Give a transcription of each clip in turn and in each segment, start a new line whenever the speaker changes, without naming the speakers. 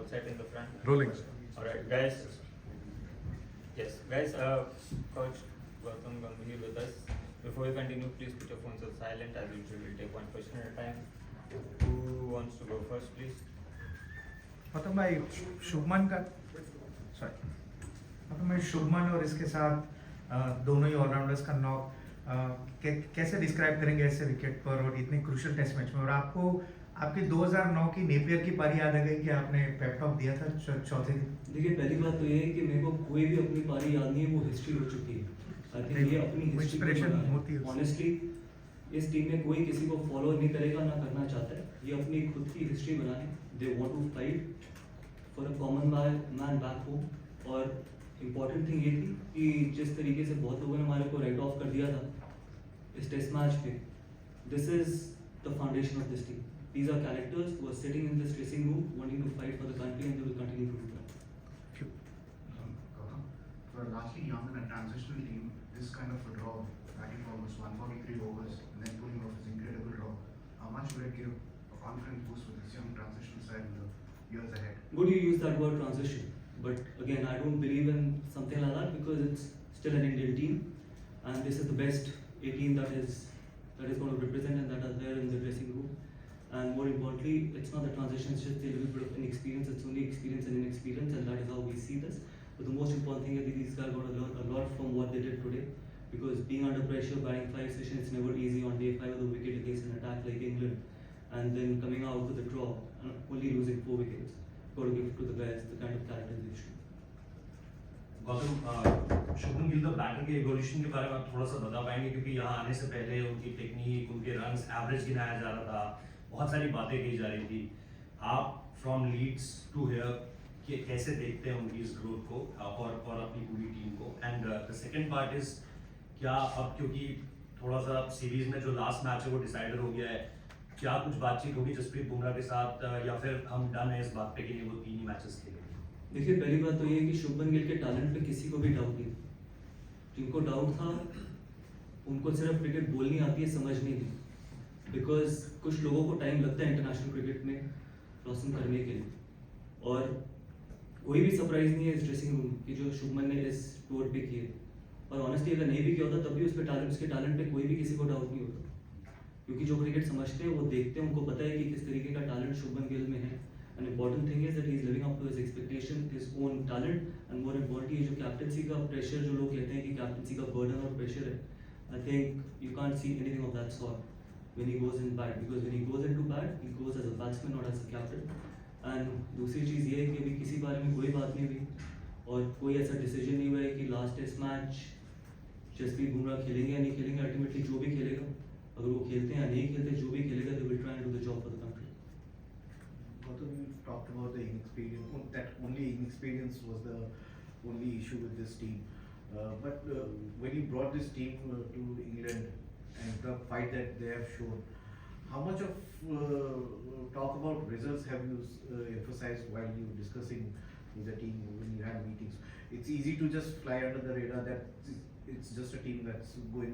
set in the front.
Rolling.
All right, guys. Yes, guys. Coach Gautam Gambhir with us. Before we continue, please put your phones on silent. As usual, we'll take one question at a time. Who wants to go first, please?
मतलब भाई शुभमन का मतलब मैं शुभमन और इसके साथ दोनों ही allrounders का नॉक कैसे डिस्क्राइब करेंगे ऐसे विकेट पर और इतने क्रूशियल टेस्ट मैच में। और आपको आपकी 2009 की नेपियर की पारी याद आ गई कि आपने पेप टॉक दिया था चौथे दिन।
देखिए, पहली बात तो ये है कि मेरे को कोई भी अपनी पारी याद नहीं है, वो हिस्ट्री हो चुकी है। आई थिंक ये अपनी
इंस्पिरेशन होती है।
ऑनेस्टली इस टीम में कोई किसी को फॉलो नहीं करेगा, ना करना चाहता है। ये अपनी खुद की हिस्ट्री बनाए, they want to fight for a common man back home. और इम्पॉर्टेंट थिंग ये थी कि जिस तरीके से बहुत लोगों ने हमारे को राइट ऑफ कर दिया था इस टेस्ट मैच पे, this is the foundation of this team. These are characters who are sitting in this dressing room wanting to fight for the country, and they will continue to do that.
For a largely young and a transitional team, this kind of a draw, batting for almost 143 overs and then pulling off this incredible draw, how much will it give a confidence boost for this young transitional side in the years ahead?
Good you use that word transition, but again I don't believe in something like that because it's still an Indian team, and this is the best 18 that is going to represent and that are there in the dressing room. And more importantly, it's not the transition, it's just a little bit of inexperience. It's only experience and inexperience, and that is how we see this. But the most important thing is these guys got to learn a lot from what they did today, because being under pressure, batting 5 sessions, it's never easy on day 5 of the wicket against an attack like England, and then coming out with a draw and only losing 4 wickets. Got to give to the guys the kind of characterization.
Gautam, Shubman Gill the batting के evolution के बारे में आप थोड़ा सा बता पाएंगे, क्योंकि यहाँ आने से पहले उनकी टेक्निक, उनके रन्स एवरेज गिनाया जा रहा था, बहुत सारी बातें कही जा रही थी। आप फ्रॉम लीड्स टू हियर कि कैसे देखते हैं उनकी इस ग्रोथ को और अपनी पूरी टीम को। And the second part is, क्या अब क्योंकि थोड़ा सा सीरीज में जो लास्ट मैच है वो डिसाइडर हो गया है, क्या कुछ बातचीत होगी जसप्रीत बुमराह के साथ, या फिर हम डन है इस बात पे कि वो 3 ही मैचेस खेलेंगे?
देखिए, पहली बात तो ये है कि शुभमन गिल के टैलेंट पे किसी को भी डाउट नहीं। जिनको डाउट था उनको सिर्फ क्रिकेट बोलनी आती है, समझ नहीं थी। बिकॉज कुछ लोगों को टाइम लगता है इंटरनेशनल क्रिकेट में ब्लॉसम करने के लिए, और कोई भी सरप्राइज नहीं है इस ड्रेसिंग रूम की जो शुभमन ने इस टूर पे किए। और ऑनेस्टली अगर नहीं भी किया होता तब भी उसके टैलेंट पे कोई भी किसी को डाउट नहीं होता, क्योंकि जो क्रिकेट समझते हैं वो देखते हैं, उनको पता है कि किस तरीके का टैलेंट शुभमन गिल में है। And important thing is that he is living up to his expectation, his own talent, and more importantly जो कैप्टनसी का प्रेशर, जो लोग कहते हैं कि कैप्टनसी का बर्डन और प्रेशर है, I think you can't see anything of that sort when he goes in bat, because when he goes into bat he goes as a batsman, not as a captain. And दूसरी चीज़ ये है कि अभी किसी बारे में कोई बात नहीं हुई और कोई ऐसा डिसीजन नहीं हुआ है कि last test match Jasprit Bumrah खेलेंगे या नहीं खेलेंगे। अल्टीमेटली जो भी खेलेगा, अगर वो खेलते हैं या नहीं खेलते, जो भी खेलेगा they will try and do the job for the country.
Gautam, you talked about the inexperience, that only inexperience was the only issue with this team. But when you brought this team to England and the fight that they have shown, how much of talk about results have you emphasized while you discussing with the team when you had meetings? It's easy to just fly under the radar that it's just a team that's going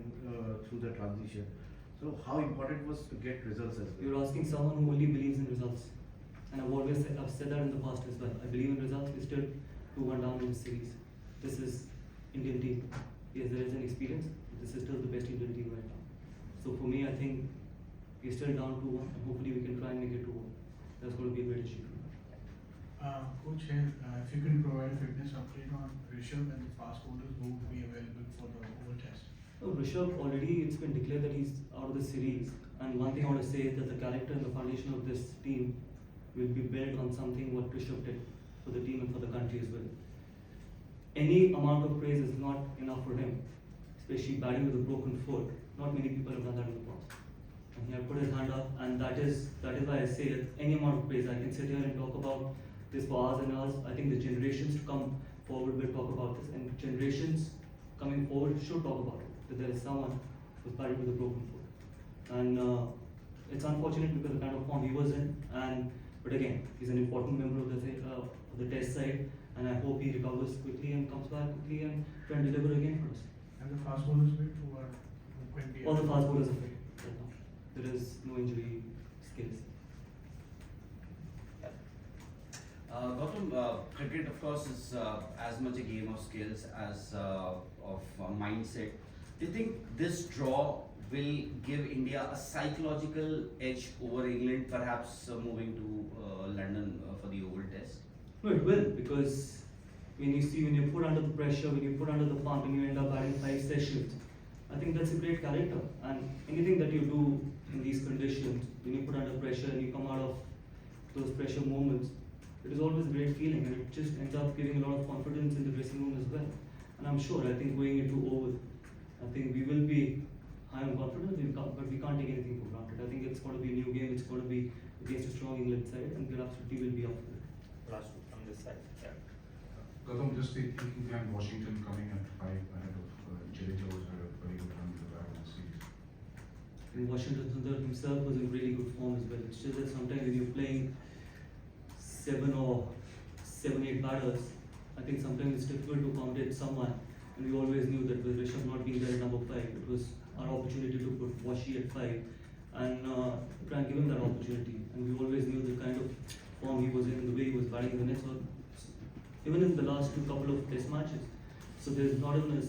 through the transition. So how important was to get results as well?
You're asking someone who only believes in results, and I've said that in the past as well. I believe in results. We still 2-1 down in the series. This is Indian team. Yes, there is an experience. This is still the best Indian team right now. So for me, I think we're still down 2-1, and hopefully we can try and make it 2-1. That's going to be a great achievement.
Coach, if you can provide a fitness update on Rishabh and the fast bowlers who will be available for the Oval Test.
So Rishabh, already it's been declared that he's out of the series, and one thing I want to say is that the character and the foundation of this team will be built on something what Rishabh did for the team and for the country as well. Any amount of praise is not enough for him, especially batting with a broken foot. Not many people have done that in the past. And he had put his hand up, and that is why I say that any amount of praise, I can sit here and talk about this for hours and hours. I think the generations to come forward will talk about this, and generations coming forward should talk about it, that there is someone who's batting with a broken foot. And it's unfortunate because the kind of form he was in, but again, he's an important member of the test side, and I hope he recovers quickly and comes back quickly and try and deliver again for us.
And the fast bowlers who are going to be
All the fast bowlers are fit right now. There is no injury skills.
Gautam, cricket of course is as much a game of skills as of mindset. Do you think this draw will give India a psychological edge over England, perhaps moving to London for the Oval Test?
No, it will, because when you put under the pressure, when you put under the pump, and you end up batting 5 sessions, I think that's a great character. And anything that you do in these conditions, when you put under pressure and you come out of those pressure moments, it is always a great feeling, and it just ends up giving a lot of confidence in the dressing room as well. And I'm sure, I think going into Oval, I think we will be high on confidence, but we can't take anything for granted. I think it's going to be a new game, it's going to be against a strong England side, and we absolutely will be up for it.
Last two from this side. Yeah.
Gautam, just thinking behind Washington coming at 5 ahead of Jadeja was a very good run to the bat in the series.
And Washington Sundar himself was in really good form as well. It's just that sometimes when you're playing 7 or 8 batters, I think sometimes it's difficult to accommodate someone. And we always knew that with Rishabh not being there at number 5, it was our opportunity to put Washi at 5 and try and give him that opportunity. And we always knew the kind of form he was in, the way he was batting the nets, even in the last couple of test matches. So there's not even an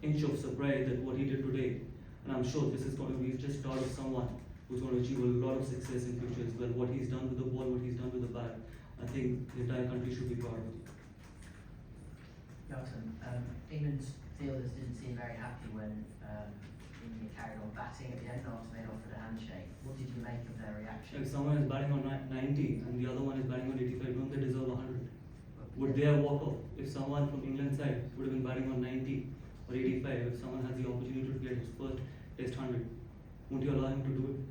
inch of surprise that what he did today. And I'm sure this is going to be just start of someone who's going to achieve a lot of success in future as well. What he's done with the ball, what he's done with the bat, I think the entire country should be proud of him.
Gautam, England's fielders didn't seem very happy when India carried on batting at the end. Last made offered a handshake. What did you make of their reaction?
If someone is batting on 90 and the other one is batting on 85, don't they deserve 100? Would they have walked off if someone from England side would have been batting on 90 or 85? If someone has the opportunity to get his first test 100, won't you allow him to do it?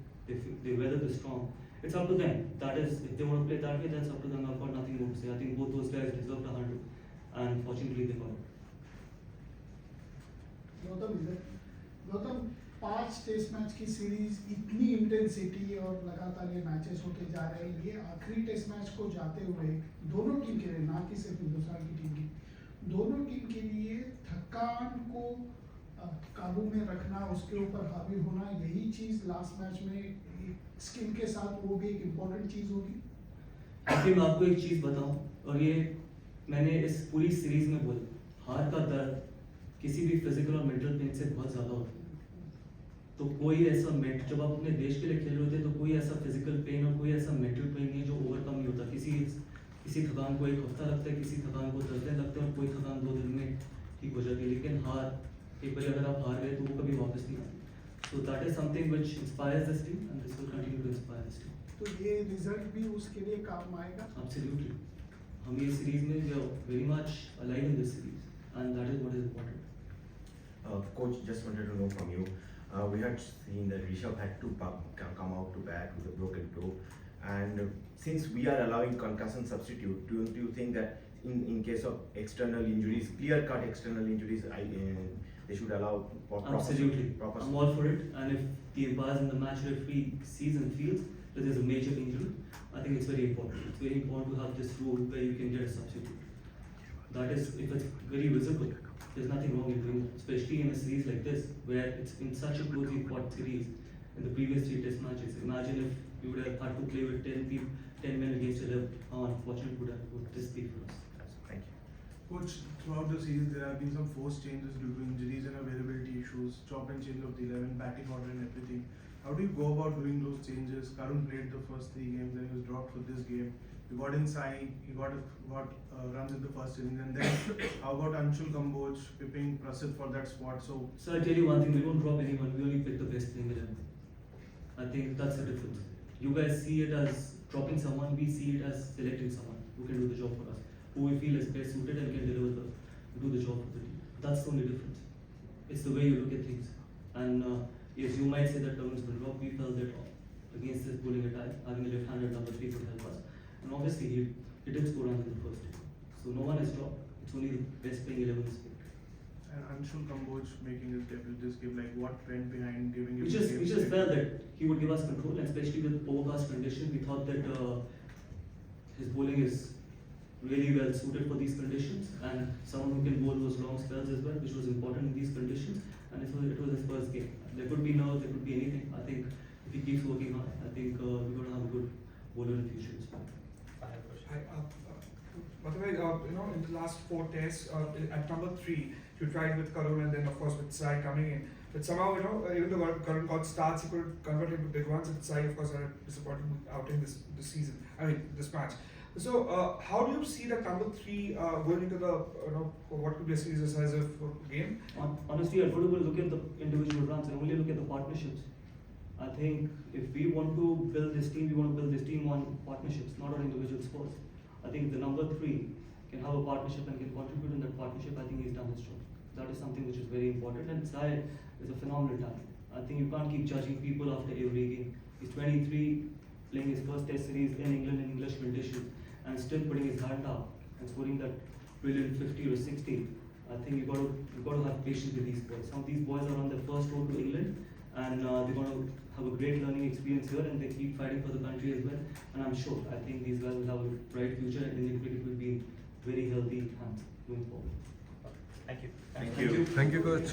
They weather the storm. It's up to them. That is, if they want to play that way, that's up to them. I've got nothing more to say. I think both those guys deserved 100, and fortunately they got it.
Gautam 5 test match की series इतनी intensity और लगातार ये matches होते जा रहे हैं, ये आखिरी टेस्ट मैच को जाते हुए दोनों टीम के लिए, ना कि सिर्फ हिंदुस्तान की टीम की, दोनों टीम के लिए थकान को काबू में रखना, उसके ऊपर हावी होना, यही चीज लास्ट मैच में स्किल के साथ वो भी एक इम्पोर्टेंट चीज होगी।
मैं आपको एक चीज बताऊं, और ये मैंने इस पूरी सीरीज में बोला, हार का दर्द किसी भी फिजिकल और मेंटल पेन से बहुत ज्यादा होता है। तो कोई ऐसा जब आप अपने देश के लिए खेल रहे होते हैं तो कोई ऐसा फिजिकल पेन और कोई ऐसा मेंटल पेन नहीं है जो ओवरकम नहीं होता। किसी थकान को 1 हफ्ता लगता है, किसी थकान को 10 दिन लगते हैं, और कोई थकान 2 दिन में ठीक हो जाती है। लेकिन हार, एक बार अगर आप हार गए तो वो कभी वापस नहीं आती। So that is something which inspires this team, and this will continue to inspire this team.
तो ये रिजल्ट भी उसके लिए काम आएगा।
Absolutely. हम ये सीरीज में we are very much alive in this series, and that is what is important.
Coach, just wanted to know from you. We had seen that Rishabh had to come out to bat with a broken toe, and since we are allowing concussion substitute, do you think that in case of external injuries, clear-cut external injuries, they should allow
Absolutely.
proper
I'm all for it. And if the umpires and the match referee sees and feels that there's a major injury, I think it's very important. It's very important to have this rule where you can get a substitute. That is, if it's very visible, there's nothing wrong in doing that, especially in a series like this, where it's in such a closely fought series. In the previous 3 test matches, imagine if you would have had to play with 10 men against 11. How unfortunate would this be for us?
Thank you.
Coach, throughout the series there have been some forced changes due to injuries and availability issues, chop and change of the 11, batting order and everything. How do you go about doing those changes? Karun played the first 3 games, then he was dropped for this game. You got inside, he got runs in the first inning, and then how about Anshul Kamboj pipping Prasid for that spot? So
I tell you one thing, we don't drop anyone, we only pick the best playing 11. I think that's the difference. You guys see it as dropping someone, we see it as selecting someone who can do the job for us, who we feel is best suited and can do the job for the team. That's the only difference. It's the way you look at things. And yes, you might say that Tarun's been dropped. We felt that against this bowling attack, having a left-handed number 3 could help us. And obviously he did score runs in the first inning. So no one is dropped. It's only the best playing 11 is picked.
and Anshul Kamboj making his debut this game, like what went behind giving him?
We just felt that he would give us control, and especially with overcast conditions, we thought that his bowling is really well suited for these conditions, and someone who can bowl those long spells as well, which was important in these conditions. And it was his first game. There could be nerves, there could be anything. I think if he keeps working hard, I think we're going to have a good bowler in the future as well.
Final question.
By the way, in the last 4 tests, at number 3, you tried with Karun and then of course with Sai coming in. But somehow, even though Karun got starts, he couldn't convert into big ones. And Sai, of course, had a disappointing outing this season. This match. So, how do you see that number 3 going into the what could be a series decisive game?
Honestly, I don't look at the individual runs and only look at the partnerships. I think if we want to build this team, we want to build this team on partnerships, not on individual sports. I think the number 3 can have a partnership and can contribute in that partnership. I think he's done his job. That is something which is very important. And Sai is a phenomenal talent. I think you can't keep judging people after every game. He's 23, playing his first test series in England in English conditions, and still putting his hand up and scoring that brilliant 50 or 60. I think you got to have patience with these boys. Some of these boys are on their first road to England, and they're going to have a great learning experience here, and they keep fighting for the country as well. And I'm sure, I think these guys will have a bright future, and Indian cricket will be in very healthy hands going forward.
Thank you.
Thank you.
Thank you, coach.